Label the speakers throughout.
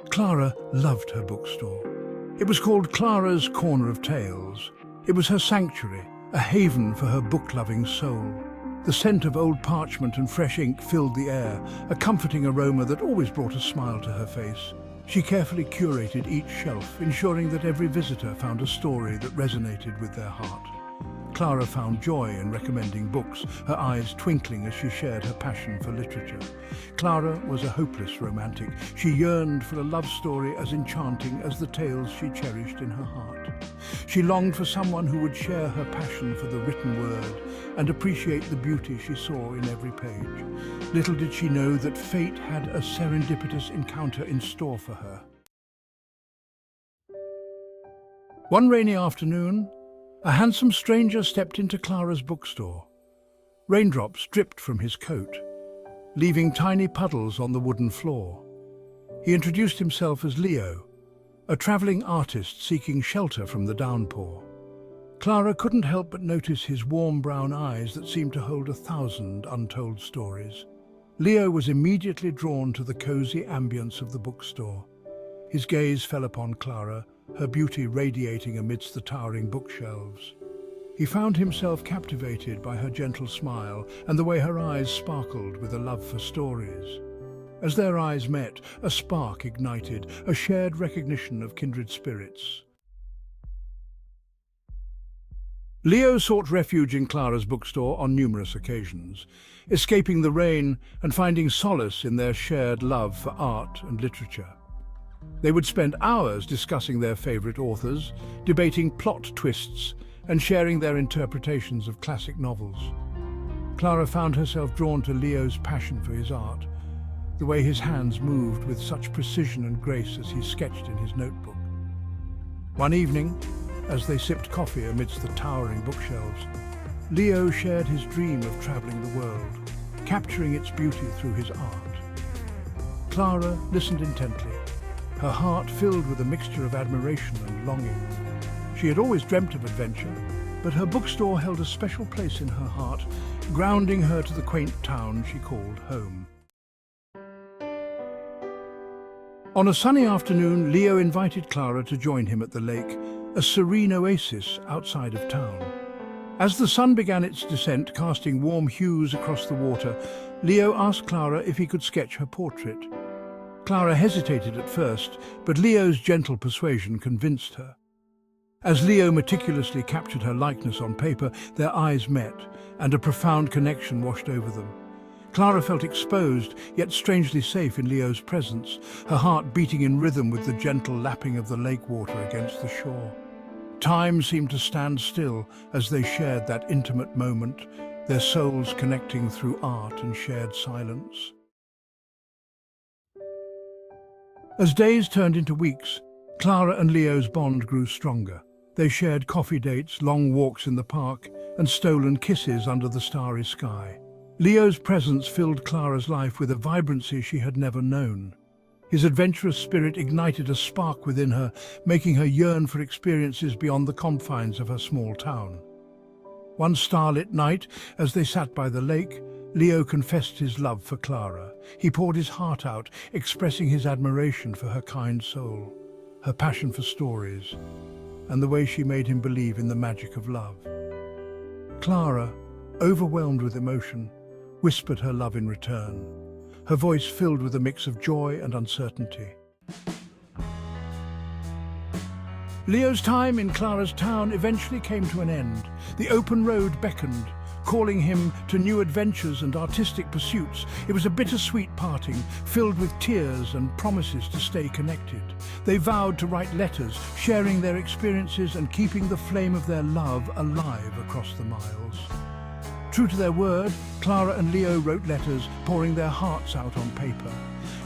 Speaker 1: Clara loved her bookstore. It was called Clara's Corner of Tales. It was her sanctuary, a haven for her book-loving soul. The scent of old parchment and fresh ink filled the air, a comforting aroma that always brought a smile to her face. She carefully curated each shelf, ensuring that every visitor found a story that resonated with their heart. Clara found joy in recommending books, her eyes twinkling as she shared her passion for literature. Clara was a hopeless romantic. She yearned for a love story as enchanting as the tales she cherished in her heart. She longed for someone who would share her passion for the written word and appreciate the beauty she saw in every page. Little did she know that fate had a serendipitous encounter in store for her. One rainy afternoon, a handsome stranger stepped into Clara's bookstore. Raindrops dripped from his coat, leaving tiny puddles on the wooden floor. He introduced himself as Leo, a traveling artist seeking shelter from the downpour. Clara couldn't help but notice his warm brown eyes that seemed to hold 1,000 untold stories. Leo was immediately drawn to the cozy ambience of the bookstore. His gaze fell upon Clara, her beauty radiating amidst the towering bookshelves. He found himself captivated by her gentle smile and the way her eyes sparkled with a love for stories. As their eyes met, a spark ignited, a shared recognition of kindred spirits. Leo sought refuge in Clara's bookstore on numerous occasions, escaping the rain and finding solace in their shared love for art and literature. They would spend hours discussing their favorite authors, debating plot twists, and sharing their interpretations of classic novels. Clara found herself drawn to Leo's passion for his art, the way his hands moved with such precision and grace as he sketched in his notebook. One evening, as they sipped coffee amidst the towering bookshelves, Leo shared his dream of traveling the world, capturing its beauty through his art. Clara listened intently, her heart filled with a mixture of admiration and longing. She had always dreamt of adventure, but her bookstore held a special place in her heart, grounding her to the quaint town she called home. On a sunny afternoon, Leo invited Clara to join him at the lake, a serene oasis outside of town. As the sun began its descent, casting warm hues across the water, Leo asked Clara if he could sketch her portrait. Clara hesitated at first, but Leo's gentle persuasion convinced her. As Leo meticulously captured her likeness on paper, their eyes met, and a profound connection washed over them. Clara felt exposed, yet strangely safe in Leo's presence, her heart beating in rhythm with the gentle lapping of the lake water against the shore. Time seemed to stand still as they shared that intimate moment, their souls connecting through art and shared silence. As days turned into weeks, Clara and Leo's bond grew stronger. They shared coffee dates, long walks in the park, and stolen kisses under the starry sky. Leo's presence filled Clara's life with a vibrancy she had never known. His adventurous spirit ignited a spark within her, making her yearn for experiences beyond the confines of her small town. One starlit night, as they sat by the lake, Leo confessed his love for Clara. He poured his heart out, expressing his admiration for her kind soul, her passion for stories, and the way she made him believe in the magic of love. Clara, overwhelmed with emotion, whispered her love in return, her voice filled with a mix of joy and uncertainty. Leo's time in Clara's town eventually came to an end. The open road beckoned, calling him to new adventures and artistic pursuits. It was a bittersweet parting, filled with tears and promises to stay connected. They vowed to write letters, sharing their experiences and keeping the flame of their love alive across the miles. True to their word, Clara and Leo wrote letters, pouring their hearts out on paper.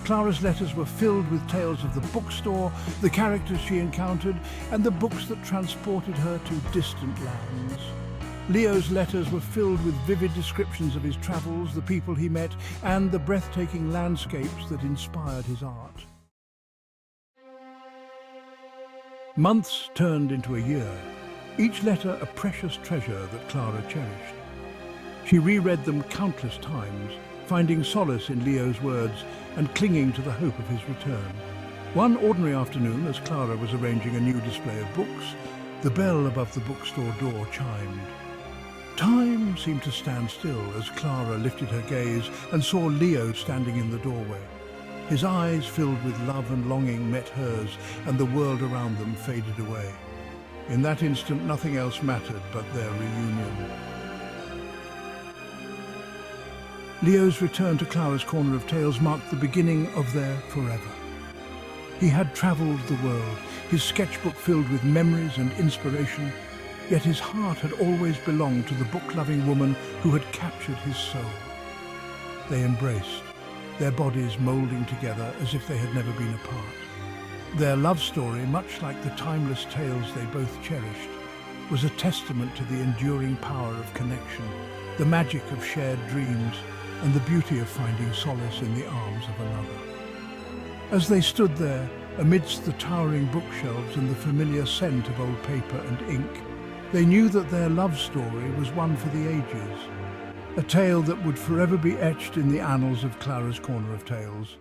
Speaker 1: Clara's letters were filled with tales of the bookstore, the characters she encountered, and the books that transported her to distant lands. Leo's letters were filled with vivid descriptions of his travels, the people he met, and the breathtaking landscapes that inspired his art. Months turned into a year, each letter a precious treasure that Clara cherished. She reread them countless times, finding solace in Leo's words and clinging to the hope of his return. One ordinary afternoon, as Clara was arranging a new display of books, the bell above the bookstore door chimed. Time seemed to stand still as Clara lifted her gaze and saw Leo standing in the doorway. His eyes, filled with love and longing, met hers, and the world around them faded away. In that instant, nothing else mattered but their reunion. Leo's return to Clara's corner of tales marked the beginning of their forever. He had travelled the world, his sketchbook filled with memories and inspiration, yet his heart had always belonged to the book-loving woman who had captured his soul. They embraced, their bodies moulding together as if they had never been apart. Their love story, much like the timeless tales they both cherished, was a testament to the enduring power of connection, the magic of shared dreams, and the beauty of finding solace in the arms of another. As they stood there, amidst the towering bookshelves and the familiar scent of old paper and ink, they knew that their love story was one for the ages, a tale that would forever be etched in the annals of Clara's Corner of Tales.